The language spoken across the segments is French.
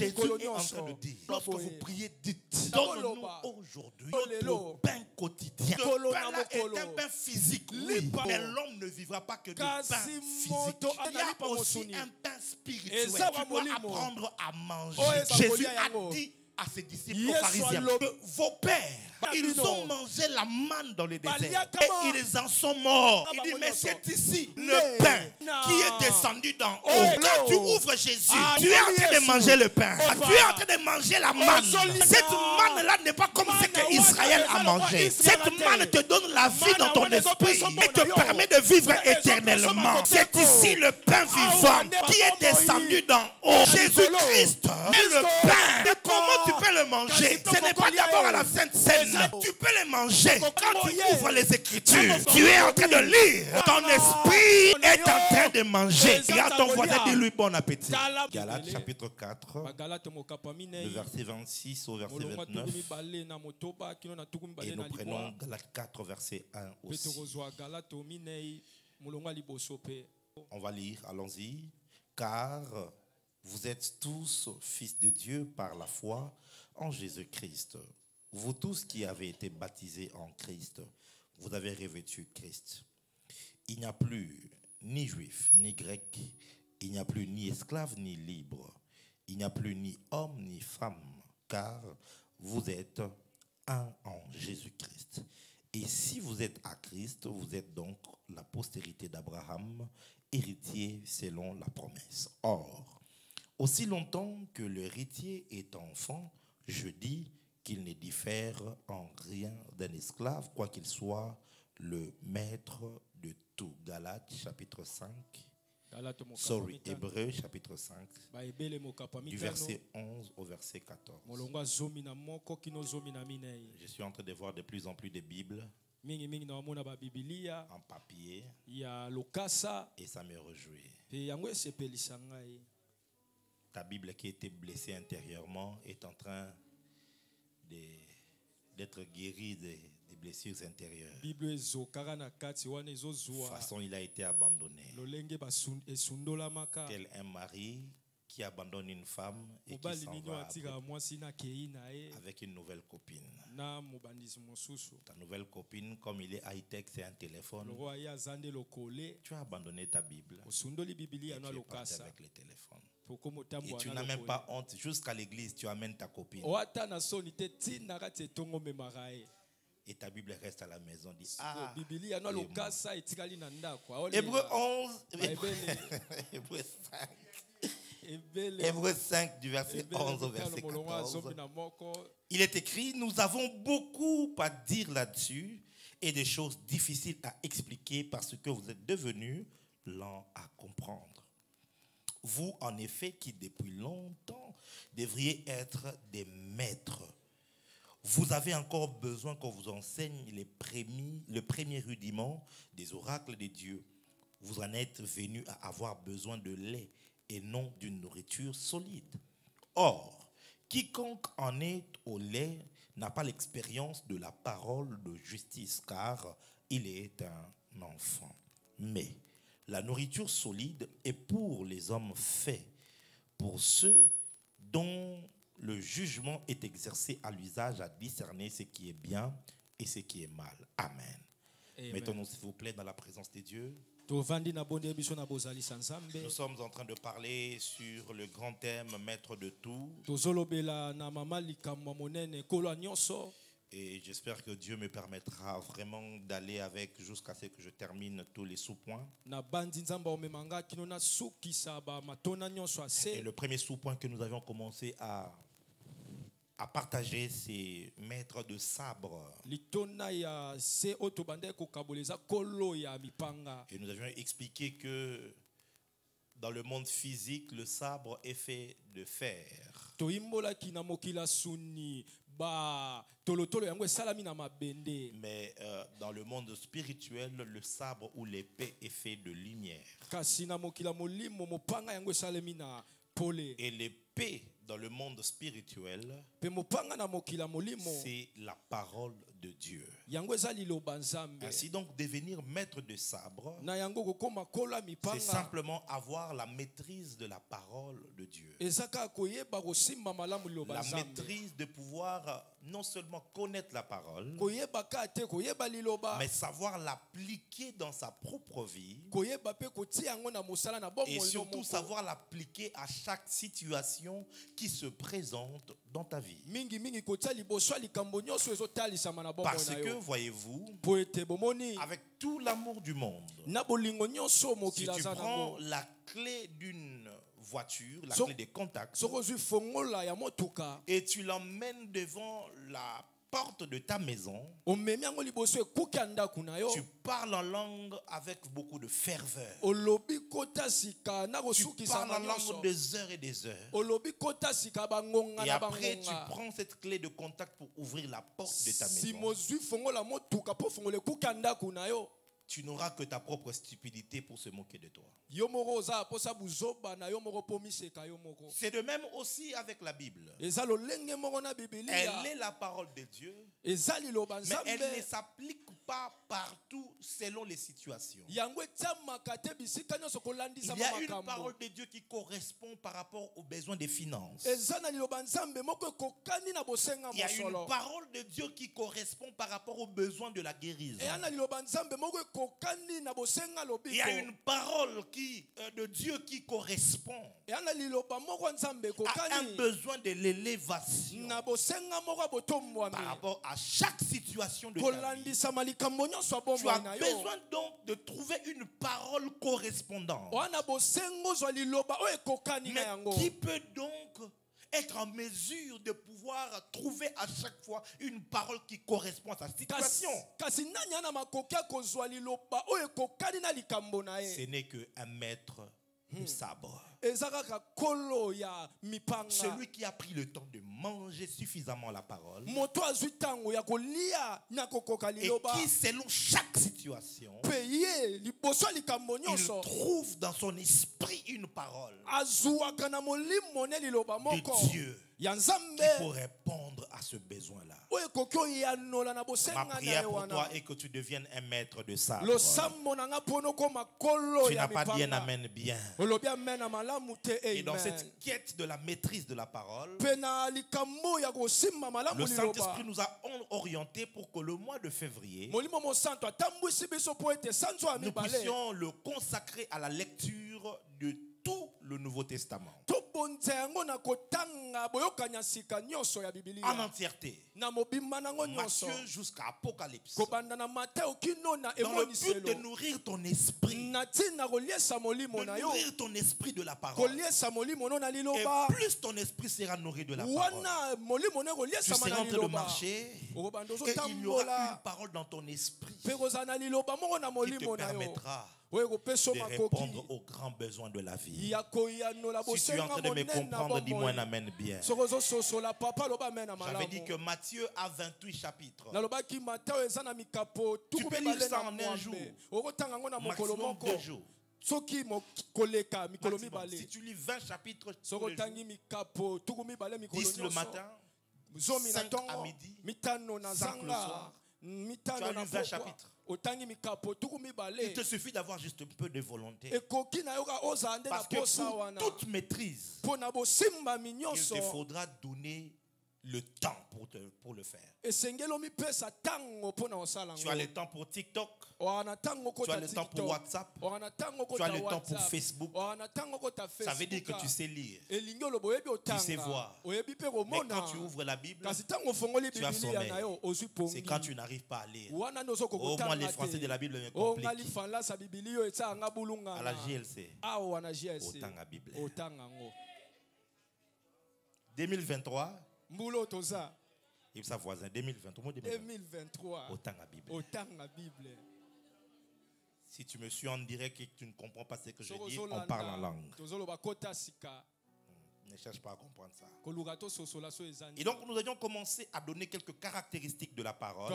Jésus est en train de dire, lorsque vous priez, dites, donne-nous aujourd'hui notre pain quotidien. Le pain là est un pain physique, oui, mais l'homme ne vivra pas que de pain physique. Il y a aussi un pain spirituel. Tu dois apprendre à manger. Jésus a dit à ses disciples, aux pharisiens, que vos pères, ils ont mangé la manne dans le désert et ils en sont morts. Il dit, mais c'est ici le pain qui est descendu d'en haut. Quand tu ouvres Jésus, tu es en train de manger le pain. Tu es en train de manger la manne. Cette manne-là n'est pas comme ce qu'Israël a mangé. Cette manne te donne la vie dans ton esprit et te permet de vivre éternellement. C'est ici le pain vivant qui est descendu d'en haut. Jésus-Christ est le pain. Et comment tu peux le manger? Ce n'est pas d'abord à la Sainte Seine. Tu peux les manger quand tu ouvres les Écritures. Tu es en train de lire. Ton esprit est en train de manger. Regarde ton voisin, dis-lui bon appétit. Galates chapitre 4, le verset 26 au verset 29. Et nous prenons Galates 4, verset 1 aussi. On va lire, allons-y. Car vous êtes tous fils de Dieu par la foi en Jésus-Christ. Vous tous qui avez été baptisés en Christ, vous avez revêtu Christ. Il n'y a plus ni juif, ni grec, il n'y a plus ni esclave, ni libre. Il n'y a plus ni homme, ni femme, car vous êtes un en Jésus-Christ. Et si vous êtes à Christ, vous êtes donc la postérité d'Abraham, héritier selon la promesse. Or, aussi longtemps que l'héritier est enfant, je dis qu'il ne diffère en rien d'un esclave, quoi qu'il soit le maître de tout. Galates chapitre 5. Hébreux chapitre 5. Du verset 11 au verset 14. Je suis en train de voir de plus en plus de Bibles en papier et ça me réjouit. Ta Bible qui était blessée intérieurement est en train d'être guéri des blessures intérieures. De toute façon, il a été abandonné. Tel un mari qui abandonne une femme et qui s'en va avec une nouvelle copine. Ta nouvelle copine, comme il est high-tech, c'est un téléphone. Tu as abandonné ta Bible et tu es parti avec le téléphone. Et tu n'as même pas honte. Jusqu'à l'église, tu amènes ta copine. Et ta Bible reste à la maison. Dit, Hébreux 11, Hébreux 5 du verset 11 au verset 14. Il est écrit, nous avons beaucoup à dire là-dessus et des choses difficiles à expliquer parce que vous êtes devenus lents à comprendre. Vous, en effet, qui depuis longtemps devriez être des maîtres, vous avez encore besoin qu'on vous enseigne le premier rudiment des oracles de Dieu. Vous en êtes venus à avoir besoin de lait et non d'une nourriture solide. Or, quiconque en est au lait n'a pas l'expérience de la parole de justice, car il est un enfant. Mais la nourriture solide est pour les hommes faits, pour ceux dont le jugement est exercé à l'usage à discerner ce qui est bien et ce qui est mal. Amen. Mettons-nous s'il vous plaît dans la présence de Dieu. Nous sommes en train de parler sur le grand thème maître de tout. Et j'espère que Dieu me permettra vraiment d'aller avec jusqu'à ce que je termine tous les sous-points. Et le premier sous-point que nous avions commencé à partager, c'est maître de sabre. Et nous avions expliqué que dans le monde physique, le sabre est fait de fer. Mais dans le monde spirituel, le sabre ou l'épée est fait de lumière. Et l'épée dans le monde spirituel, c'est la parole de Dieu. Ainsi donc, devenir maître de sabre, c'est simplement avoir la maîtrise de la parole de Dieu. La maîtrise de pouvoir non seulement connaître la parole, mais savoir l'appliquer dans sa propre vie, et surtout savoir l'appliquer à chaque situation qui se présente dans ta vie. Parce que, voyez-vous, avec tout l'amour du monde, si tu prends la clé d'une voiture, la clé des contacts, et tu l'emmènes devant la porte de ta maison, tu parles en langue avec beaucoup de ferveur. Tu parles en langue des heures et des heures. Et après, tu prends cette clé de contact pour ouvrir la porte de ta maison. Tu n'auras que ta propre stupidité pour se moquer de toi. C'est de même aussi avec la Bible. Elle est la parole de Dieu, mais elle ne s'applique pas partout selon les situations. Il y a une parole de Dieu qui correspond par rapport aux besoins des finances. Il y a une parole de Dieu qui correspond par rapport aux besoins de la guérison. Il y a une parole de Dieu qui correspond à un besoin de l'élévation par rapport à chaque situation de ta vie. Tu as besoin donc de trouver une parole correspondante. Mais qui peut donc être en mesure de pouvoir trouver à chaque fois une parole qui correspond à sa situation? Ce n'est qu'un maître de sabre. Celui qui a pris le temps de manger suffisamment la parole et qui, selon chaque situation, il trouve dans son esprit une parole de Dieu qui pourrait répondre à ce besoin-là. Ma prière pour toi est que tu deviennes un maître de sabre. Tu n'as pas dit un amen bien. Et dans cette quête de la maîtrise de la parole, le Saint-Esprit nous a orientés pour que le mois de février, nous puissions le consacrer à la lecture de tout le Nouveau Testament en entièreté, Matthieu jusqu'à Apocalypse, dans le but de nourrir ton esprit, de nourrir ton esprit de la parole. Et plus ton esprit sera nourri de la parole, tu seras en train de marcher et il y aura une parole dans ton esprit qui te permettra de répondre aux grands besoins de la vie. Si tu es en train de me comprendre, dis-moi un amen bien. J'avais dit que Matthieu a 28 chapitres. Tu peux lire ça en un jour, maximum 2 jours. Maximum. Si tu lis 20 chapitres tous les jours, 10 le matin, 5 à midi, 5 le soir, tu as lu 20 chapitres. Il te suffit d'avoir juste un peu de volonté. Parce que pour toute maîtrise, il te faudra donner le temps pour le faire. Tu as le temps pour TikTok, tu as le temps pour WhatsApp, tu as le temps pour Facebook. Ça veut dire que tu sais lire, tu sais voir. Mais quand tu ouvres la Bible, tu as sommeil. C'est quand tu n'arrives pas à lire. Au moins les Français de la Bible me compliquent. À la JLC, autant à Bible. 2023. Et sa voisin, 2023. Autant à Bible. Si tu me suis en direct et que tu ne comprends pas ce que je dis, on parle en langue. Ne cherche pas à comprendre ça. Et donc nous avions commencé à donner quelques caractéristiques de la parole.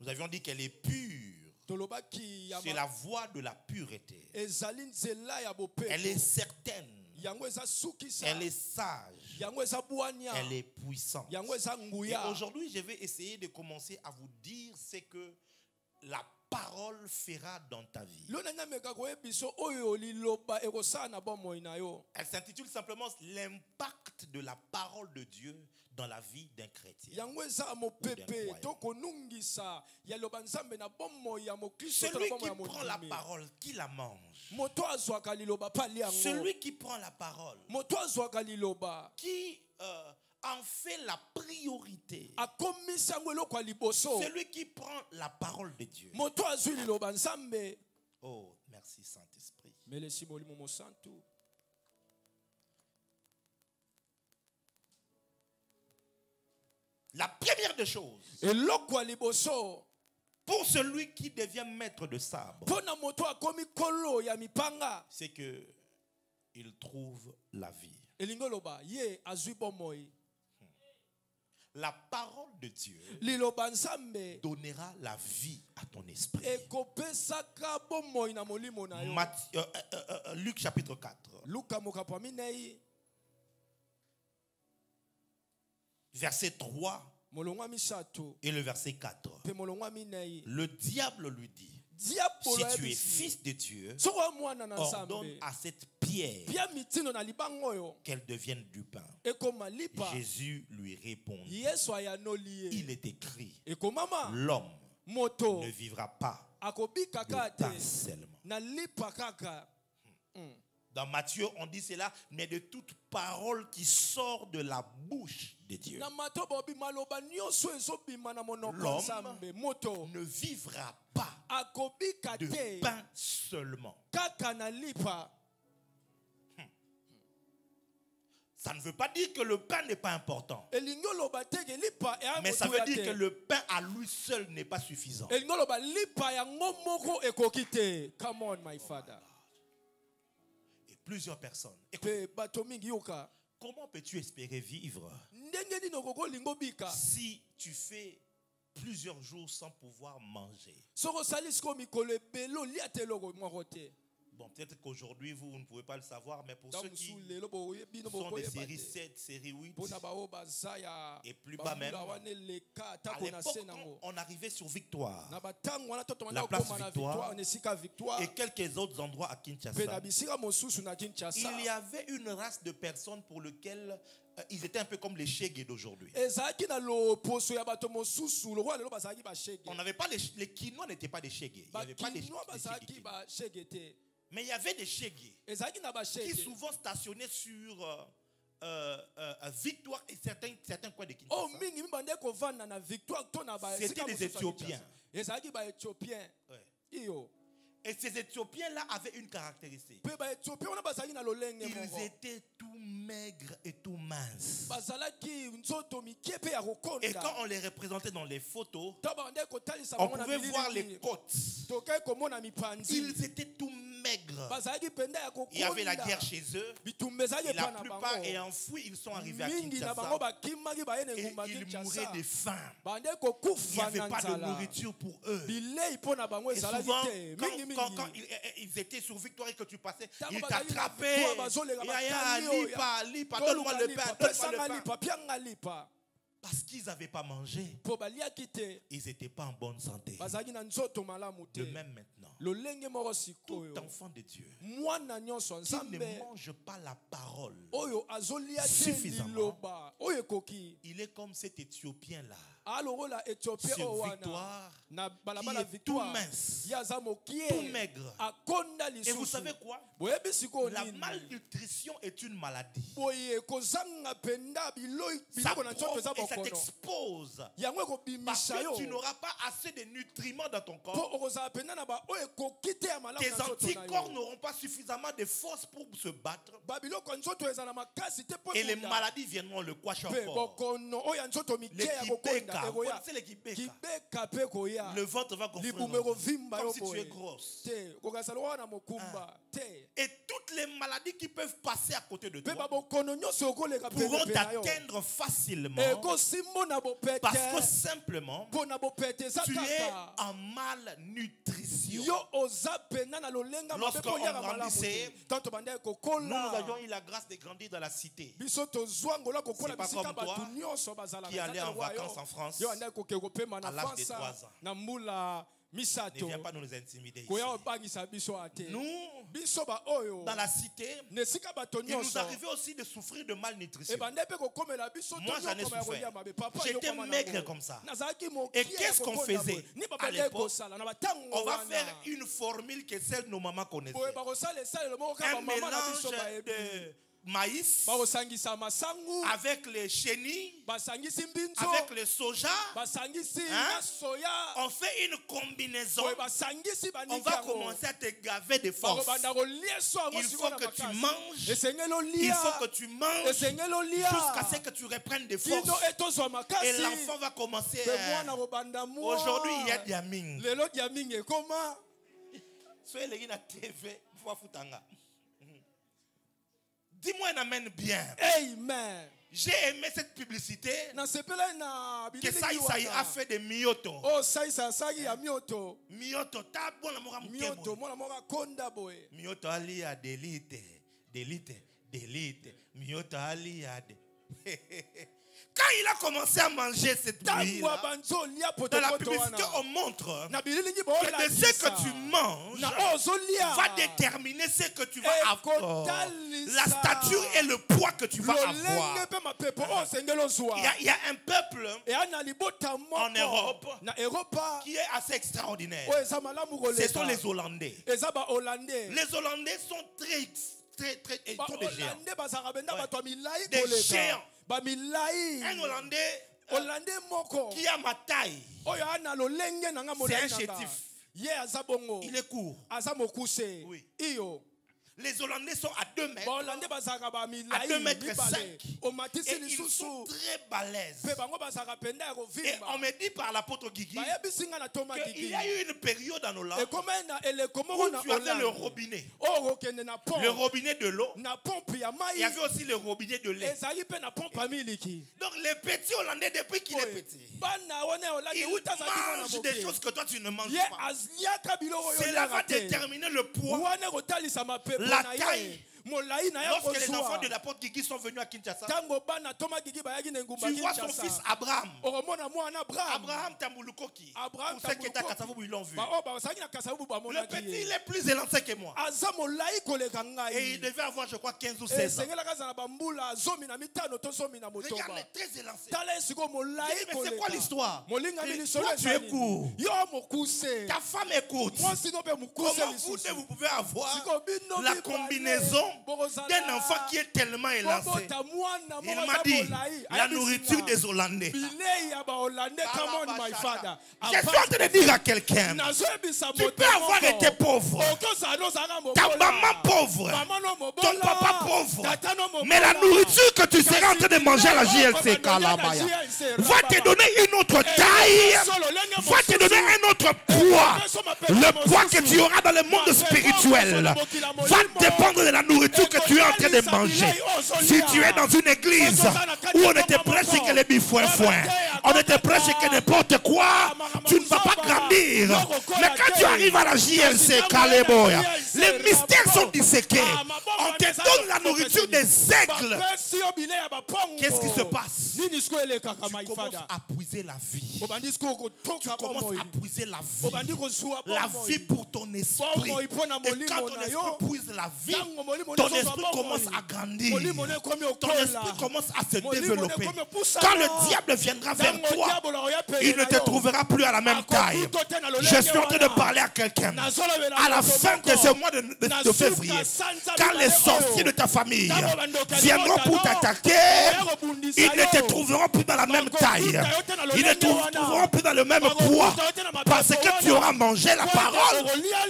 Nous avions dit qu'elle est pure. C'est la voie de la pureté. Elle est certaine. Elle est sage. Elle est puissante. Et aujourd'hui, je vais essayer de commencer à vous dire ce que la parole fera dans ta vie. Elle s'intitule simplement l'impact de la parole de Dieu dans la vie d'un chrétien. Celui qui prend la parole, qui la mange. Celui qui prend la parole, qui en fait la priorité. Celui qui prend la parole de Dieu. Oh, merci Saint-Esprit. La première des choses, pour celui qui devient maître de sabre, c'est que il trouve la vie. La parole de Dieu donnera la vie à ton esprit. Luc chapitre 4. Verset 3 et le verset 4. Le diable lui dit: si tu es fils de Dieu, ordonne à cette pierre qu'elle devienne du pain. Jésus lui répondit: il est écrit, l'homme ne vivra pas de pain seulement. Dans Matthieu, on dit cela, mais de toute parole qui sort de la bouche de Dieu. L'homme ne vivra pas de pain seulement. Ça ne veut pas dire que le pain n'est pas important. Mais ça veut dire que le pain à lui seul n'est pas suffisant. Come on, my father. Plusieurs personnes. Comment peux-tu espérer vivre si tu fais plusieurs jours sans pouvoir manger? Bon, peut-être qu'aujourd'hui, vous ne pouvez pas le savoir, mais pour ceux qui sont des séries 7, série 8, et plus bas même, à l'époque, quand on arrivait sur Victoire, la place Victoire, et quelques autres endroits à Kinshasa, il y avait une race de personnes pour lesquelles ils étaient un peu comme les Shege d'aujourd'hui. On n'avait pas les Kinois n'étaient pas des Shege. Il n'y avait pas des Shege. Mais il y avait des Shege qui souvent stationnaient sur Victoire et certains coins de Kinshasa. C'était des Éthiopiens. Ouais. Et ces Éthiopiens-là avaient une caractéristique. Ils étaient tout maigres et tout minces. Et quand on les représentait dans les photos, on pouvait voir les côtes. Ils étaient tout maigres. Il y avait la guerre chez eux. Et la plupart ayant fui, ils sont arrivés à Kinshasa. Et ils mouraient de faim. Il n'y avait pas de nourriture pour eux. Et souvent, quand ils étaient sur Victoire et que tu passais, ils t'attrapaient. Lipa, donne-moi le pain. Parce qu'ils n'avaient pas mangé. Ils n'étaient pas en bonne santé. De même maintenant, tout enfant de Dieu qui ne mange pas la parole suffisamment, il est comme cet Éthiopien-là sur Victoire, qui est tout mince, tout maigre. Et vous savez quoi? La malnutrition est une maladie. Ça prend et ça t'expose. Parce que tu n'auras pas assez de nutriments dans ton corps. Tes anticorps n'auront pas suffisamment de force pour se battre. Et les maladies viendront le kwashiorkor. Les kibeka. Le ventre va gonfler comme si tu es grosse. Et toutes les maladies qui peuvent passer à côté de toi pourront t'atteindre facilement parce que simplement tu es en malnutrition. perfection. Lorsqu'on grandissait, nous avions eu la grâce de grandir dans la cité. C'est pas comme toi qui allait en vacances en France à l'âge de 3 ans. Ne viens pas nous intimider ici. Nous, dans la cité, il nous arrivait aussi de souffrir de malnutrition. Moi, j'en ai souffert. J'étais maigre comme ça. Et qu'est-ce qu'on faisait à l'époque? On va faire une formule que celle de nos mamans connaissaient. Un mélange de maïs avec les chenilles, avec le soja, on fait une combinaison. On va commencer à te gaver de force. Il faut que tu manges, il faut que tu manges jusqu'à ce que tu reprennes des forces. Et l'enfant va commencer. Aujourd'hui, il y a diaming. Soyez les gens à TV, dis-moi un amen bien. Amen. J'ai aimé cette publicité que Saïsaï a fait de Mioto. Oh, Saïsaï a Mioto. Mioto, ta bonne amour. Mioto ali a delite. Mioto ali a Quand il a commencé à manger cette nuit, dans la publicité, on montre que de ce que tu manges va déterminer ce que tu vas avoir. La stature et le poids que tu vas avoir. Il y a un peuple en Europe qui est assez extraordinaire. Ce sont les Hollandais. Les Hollandais sont très ils sont des géants. Des géants. Un Hollandais qui a ma taille, c'est un chétif. Il est court. Oui. Les Hollandais sont à 2 mètres. À 2 mètres 5. Et ils sont très balèzes. Et on me dit par l'apôtre Guigui qu'il y a eu une période en Hollande où tu avais le robinet. Le robinet de l'eau. Il y avait aussi le robinet de lait. Donc les petits Hollandais, depuis qu'il est petit, ils mangent des choses que toi tu ne manges pas. Cela va déterminer le poids, la taille. Lorsque les enfants de l'apôtre Guigui sont venus à Kinshasa, tu vois son fils Abraham. Abraham Tambulukoki. Pour ceux qui étaient à Kassavou, ils l'ont vu. Le petit, il est plus élancé que moi. Et il devait avoir, je crois, 15 ou 16 ans. Regarde, il est très élancé. Mais c'est quoi l'histoire? Toi, tu es court. Ta femme est courte. Comment vous pouvez avoir la combinaison d'un enfant qui est tellement élancé? Il m'a dit la nourriture des Hollandais. Je suis en train de dire à quelqu'un, tu peux avoir été pauvre, ta maman pauvre, ton papa pauvre, mais la nourriture que tu seras en train de manger à la JLC Kalabaya va te donner une autre taille, va te donner un autre poids. Le poids que tu auras dans le monde spirituel va dépendre de la nourriture que tu es en train de manger. Si tu es dans une église où on ne te prêche que les bifouins, on ne te prêche que n'importe quoi, tu ne vas pas grandir. Mais quand tu arrives à la JLC Kaleboya, les mystères sont disséqués. On te donne la nourriture des aigles. Qu'est-ce qui se passe? Tu commences à puiser la vie. Tu commences à puiser la vie. La vie pour ton esprit. Et quand ton esprit puise la vie, ton esprit commence à grandir. Ton esprit commence à se développer. Quand le diable viendra vers toi, il ne te trouvera plus à la même taille. Je suis en train de parler à quelqu'un. À la fin de ce mois de février, quand les sorciers de ta famille viendront pour t'attaquer, ils ne te trouveront plus dans la même taille. Ils ne te trouveront plus dans le même poids. Parce que tu auras mangé la parole.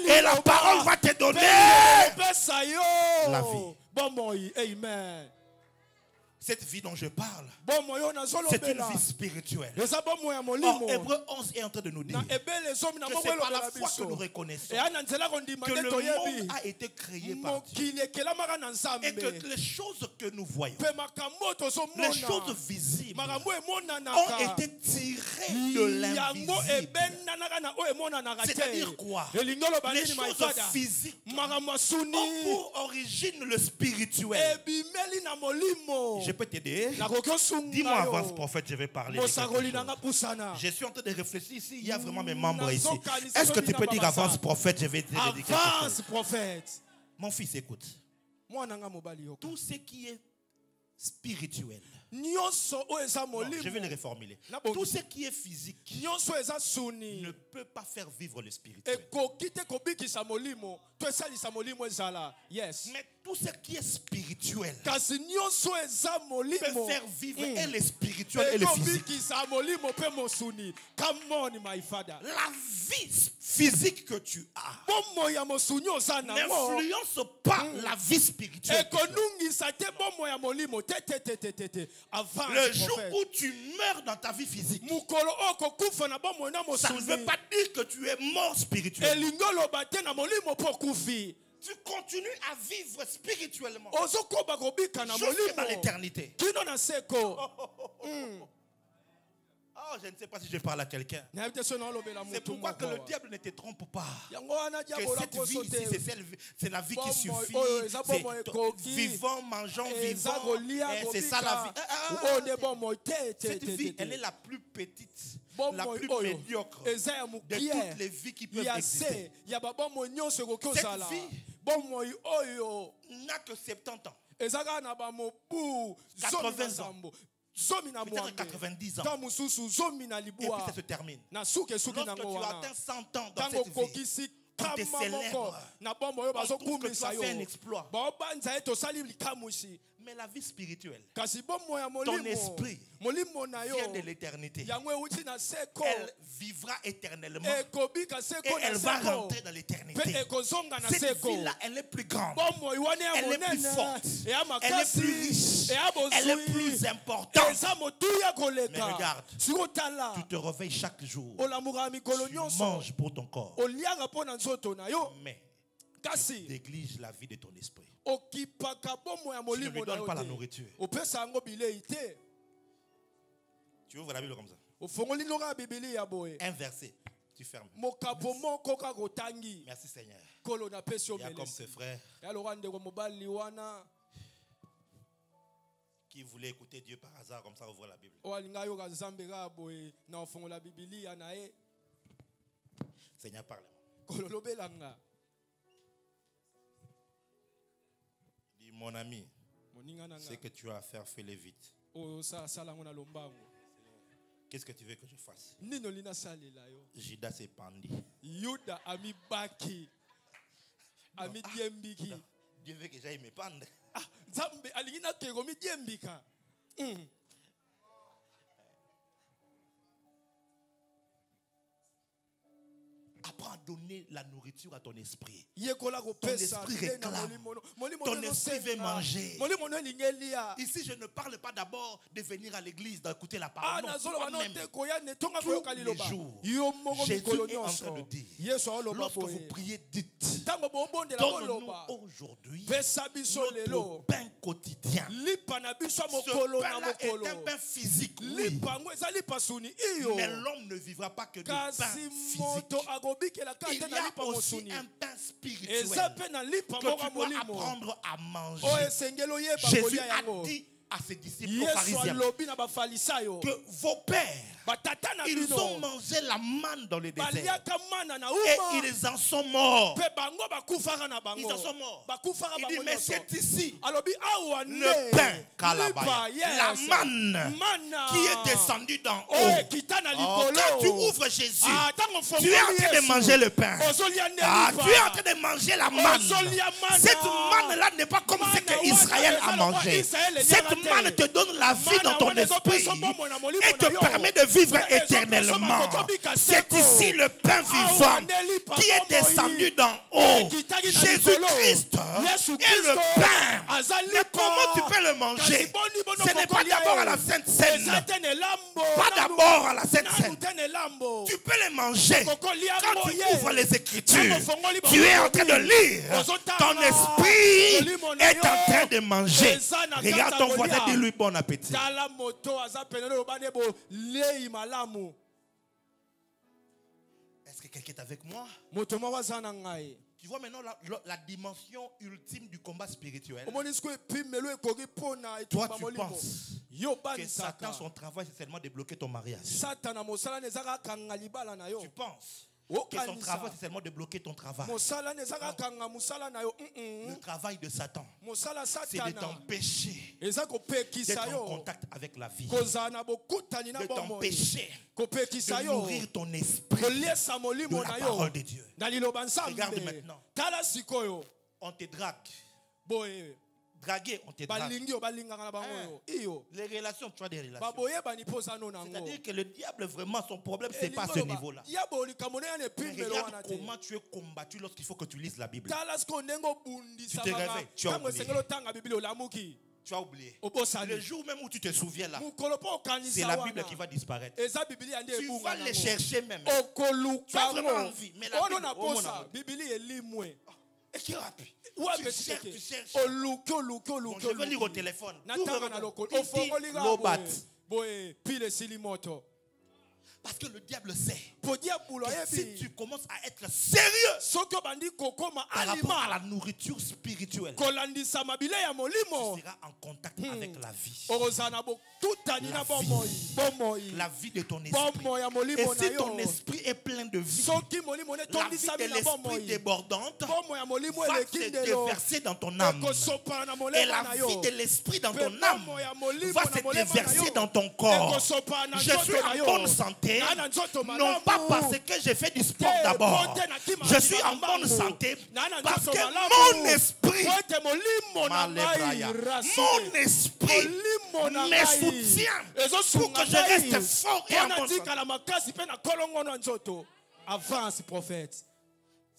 Et la parole va te donner la vie. Amen. Cette vie dont je parle, c'est une vie spirituelle. Or, Hébreux 11 est en train de nous dire que c'est par la foi que nous reconnaissons que le monde a été créé par Dieu et que les choses que nous voyons, les choses visibles, ont été tirées de l'invisible. C'est-à-dire quoi? Les choses physiques ont pour origine le spirituel. Je peux t'aider? Dis-moi avant ce prophète, je vais parler. Je suis en train de réfléchir ici. Il y a vraiment mes membres ici. Est-ce que tu peux dire avant ce prophète, je vais te dire quelque chose? Mon fils, écoute. Tout ce qui est spirituel. Non, je vais le reformuler. Tout ce qui est physique ne peut pas faire vivre le spirituel. Mais tout ce qui est spirituel peut faire vivre et le spirituel et le physique. La vie physique que tu as n'influence pas la vie spirituelle. Le jour où tu meurs dans ta vie physique, ça ne veut pas dire que tu es mort spirituellement. Tu continues à vivre spirituellement jusqu'à dans l'éternité. Oh, je ne sais pas si je parle à quelqu'un. C'est pourquoi que le diable ne te trompe pas. Que cette vie ici, c'est la vie qui suffit. C'est vivant, mangeant, vivant. C'est ça la vie. Cette vie, elle est la plus petite, la plus médiocre de toutes les vies qui peuvent exister. Cette vie n'a que 70 ans. 80 ans. Peut-être 90 ans. Et puis ça se termine. Lorsque tu as atteint 100 ans dans cette vie, on te célèbre. On trouve que tu as fait un exploit. Mais la vie spirituelle, ton esprit vient de l'éternité. Elle vivra éternellement. Et elle va rentrer dans l'éternité. Cette vie-là, elle est plus grande. Elle est plus forte. Elle est plus riche. Elle est plus importante. Mais regarde, tu te réveilles chaque jour. Tu manges pour ton corps. Mais tu négliges la vie de ton esprit. Tu ne lui donnes pas la nourriture. Tu ouvres la Bible comme ça. Un verset, tu fermes. Merci Seigneur. Il y a comme ce frère qui voulait écouter Dieu par hasard, comme ça ouvre la Bible. Seigneur, parle. Dis, mon ami, ce que tu as à faire, fais-le vite. Qu'est-ce que tu veux que je fasse? Judas s'est pendu. Dieu veut que j'aille me pendre. Apprends à donner la nourriture à ton esprit. Ton esprit réclame. Ton esprit veut manger. Ici, je ne parle pas d'abord de venir à l'église, d'écouter la parole. Non, toi-même, tous les jours, Jésus est en train de dire, lorsque vous priez, dites, donne-nous aujourd'hui notre pain quotidien. Ce pain-là est un pain physique, oui. Mais l'homme ne vivra pas que de pain physique. Il y a aussi un pain spirituel que tu dois apprendre à manger. Jésus a dit à ses disciples pharisiens que vos pères, ils ont mangé la manne dans le désert et ils en sont morts. Ils en sont morts. Il dit, mais c'est ici le pain Kalabaya, la manne qui est descendue d'en haut. Quand tu ouvres Jésus, tu es en train de manger le pain. Tu es en train de manger la manne. Cette manne-là n'est pas comme ce qu'Israël a mangé. Cette manne te donne la vie dans ton esprit et te permet de vivre éternellement. C'est ici le pain vivant qui est descendu d'en haut. Jésus-Christ est le pain. Mais comment tu peux le le manger, ce n'est pas d'abord à la Sainte Seine. Pas d'abord à la Sainte Seine. Tu peux les manger. Quand tu ouvres les Écritures, tu es en train de lire. Ton esprit est en train de manger. Regarde ton voisin, dis-lui bon appétit. Est-ce que quelqu'un est avec moi? Tu vois maintenant la dimension ultime du combat spirituel. Toi, tu penses que Satan, son travail, c'est seulement de bloquer ton mariage. Tu penses que son travail, c'est seulement de bloquer ton travail. Le travail de Satan, c'est de t'empêcher d'être en contact avec la vie, de t'empêcher de nourrir ton esprit de la parole de Dieu. Regarde maintenant, on te drague. Draguer, on te drague. Les relations, tu as des relations. C'est-à-dire que le diable, vraiment, son problème, c'est pas à ce niveau-là. Regarde comment tu es combattu lorsqu'il faut que tu lises la Bible. Tu te réveilles, tu as oublié. Tu as oublié. Le jour même où tu te souviens là, c'est la Bible qui va disparaître. Tu vas les chercher même. Tu as vraiment envie. Mais la Bible, et qui rapide. Tu cherches. Bon, je vais lire au téléphone. Parce que le diable sait que si tu commences à être sérieux par rapport à la nourriture spirituelle, tu seras en contact avec la vie. La vie de ton esprit. Et si ton esprit est plein de vie, la vie de l'esprit débordante va se déverser dans ton âme. Et la vie de l'esprit dans ton âme va se déverser dans ton corps. Je suis en bonne santé. Non pas parce que j'ai fait du sport d'abord. Je suis en bonne santé parce que mon esprit me soutient pour que je reste fort et en bonne santé. Avance, prophète.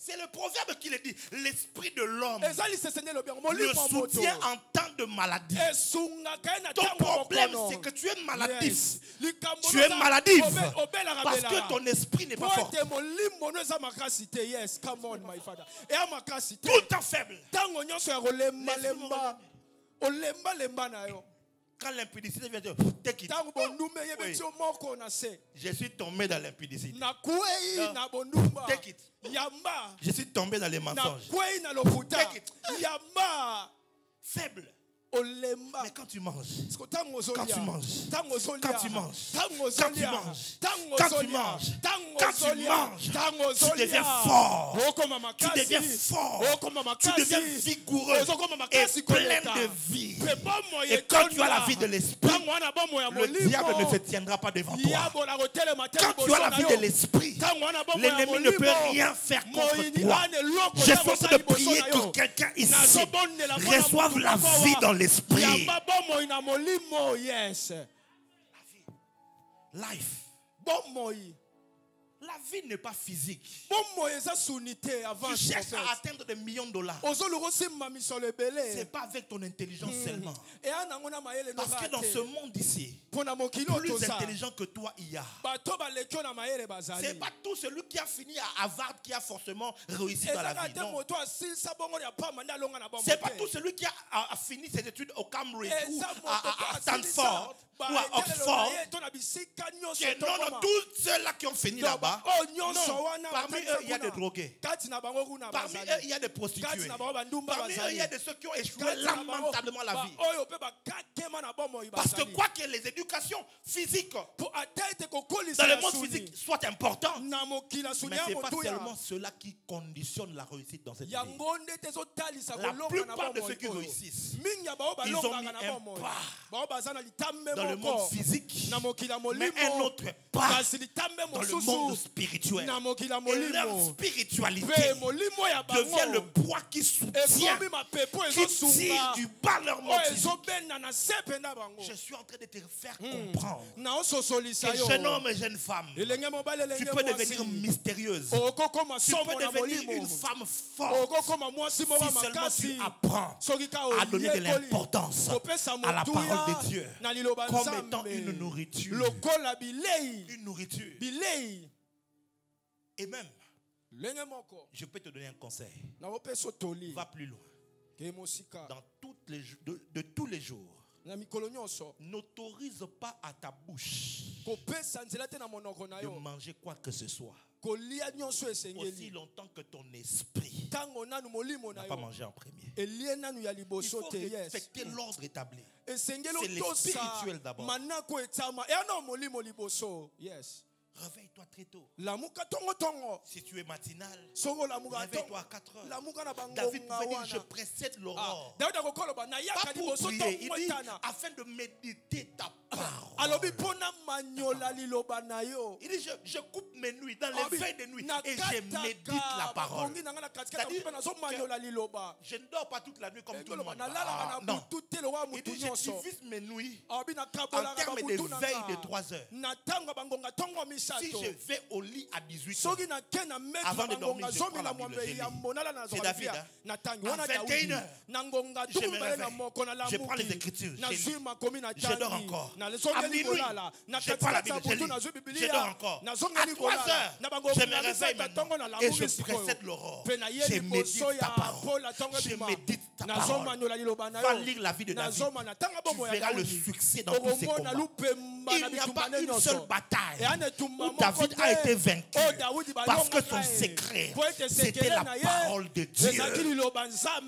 C'est le proverbe qui le dit. L'esprit de l'homme le soutient en temps de maladie. Ton problème, c'est que tu es maladif. Tu es maladif parce que ton esprit n'est pas fort. Tout le temps faible. Quand l'impudicité vient de take it. Oui. Je suis tombé dans l'impudicité. Take it. Je suis tombé dans les mensonges. Take it. Faible. Mais quand tu manges, tu deviens fort. Tu deviens fort. Tu deviens vigoureux et plein de vie. Et quand tu as la vie de l'esprit, le diable ne se tiendra pas devant toi. Quand tu as la vie de l'esprit, l'ennemi ne peut rien faire contre toi. Je suis en train de prier que quelqu'un ici reçoive la vie dans l'esprit. Life. La vie n'est pas physique. Tu cherches à atteindre des millions de dollars. Ce n'est pas avec ton intelligence seulement. Parce que dans ce monde ici, plus intelligent que toi il y a. Ce n'est pas tout celui qui a fini à Harvard qui a forcément réussi dans la vie. Non. Ce n'est pas tout celui qui a fini ses études au Cambridge ou à Stanford ou à Oxford. Non, tous ceux-là qui ont fini là-bas. Non, parmi eux, il y a des drogués. Parmi eux, il y a des prostituées. Parmi eux, il y a de ceux qui ont échoué lamentablement la vie. Parce que quoi que les éducations physiques dans le monde physique soient importantes, mais ce n'est pas seulement cela qui conditionne la réussite dans cette vie. La plupart de ceux qui réussissent, ils ont mis un pas dans le monde physique, mais un autre pas dans le monde spirituel. Et leur spiritualité devient le poids qui soutient, qui tire du bas leur monde physique. Je suis en train de te faire comprendre que jeune homme et jeune femme, tu peux devenir mystérieuse. Tu peux devenir une femme forte si seulement tu apprends à donner de l'importance à la parole de Dieu comme étant une nourriture. Une nourriture. Et même, je peux te donner un conseil. Va plus loin. Dans de tous les jours, n'autorise pas à ta bouche de manger quoi que ce soit aussi longtemps que ton esprit n'a pas mangé en premier. Il faut respecter l'ordre établi. C'est le spirituel d'abord. Réveille-toi très tôt. Si tu es matinal, réveille-toi à 4 heures. David pouvait dire, je précède l'aurore. Pas pour prier, il dit, afin de méditer ta parole. Il dit, je coupe mes nuits dans les veilles de nuit et je médite la parole. Je ne dors pas toute la nuit comme tout le monde. Non. Il dit, je divise mes nuits en termes de veille de 3 heures. Si je vais au lit à 18 heures, avant de dormir, je prends la Bible, je lis. C'est David. À 21 heures, je me réveille. Je prends les Écritures, je lis. Je dors encore. À minuit, je prends la Bible, je lis. Je dors encore. À 3 heures, je me réveille maintenant et je précède l'aurore. Je médite ta parole. Je médite ta parole. Va lire la vie de David. Tu verras le succès dans tous ses combats. Il n'y a pas une seule bataille où David a été vaincu parce que son secret, c'était la parole de Dieu.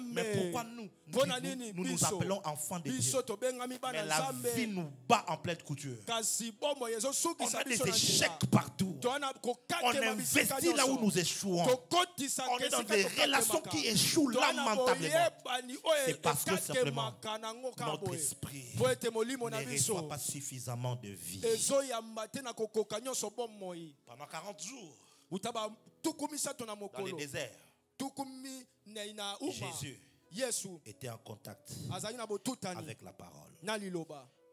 Mais pourquoi nous nous appelons enfants de Dieu, mais la vie nous bat en pleine couture? On a des échecs partout. On investit là où nous échouons. On est dans des relations qui échouent lamentablement. C'est parce que simplement notre esprit ne reçoit pas suffisamment de vie. Pendant 40 jours, dans le désert, Jésus était en contact avec la parole.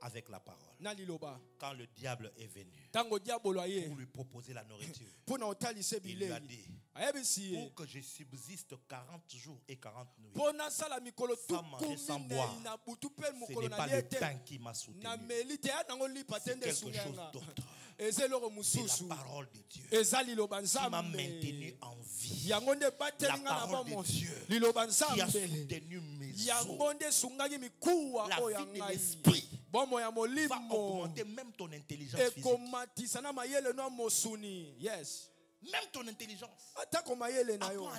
Avec la parole. Quand le diable est venu pour lui proposer la nourriture, il lui a dit, pour que je subsiste 40 jours et 40 nuits, sans manger, sans boire, ce n'est pas le pain qui m'a soutenu, c'est quelque chose d'autre. C'est la parole de Dieu qui m'a maintenu en vie. La parole de Dieu qui a soutenu mes os. La vie de l'esprit va augmenter même ton intelligence physique. Même ton intelligence. Apprends à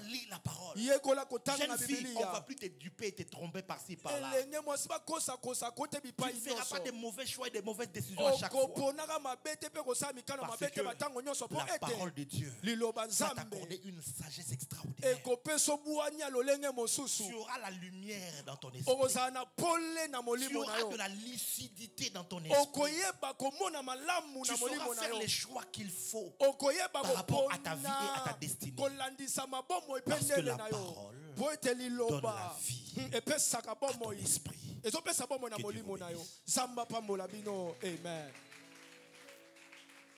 lire la parole. Jeune fille, on ne va plus te duper et te tromper par-ci, par-là. Tu ne feras pas de mauvais choix et de mauvaises décisions à chaque fois. Parce que la parole de Dieu va t'accorder une sagesse extraordinaire. Tu auras la lumière dans ton esprit. Tu auras de la lucidité dans ton esprit. Tu sauras faire les choix qu'il faut par rapport à ta vie et à ta destinée. Parce que la parole donne la vie à ton esprit. Que Dieu bénisse. Amen.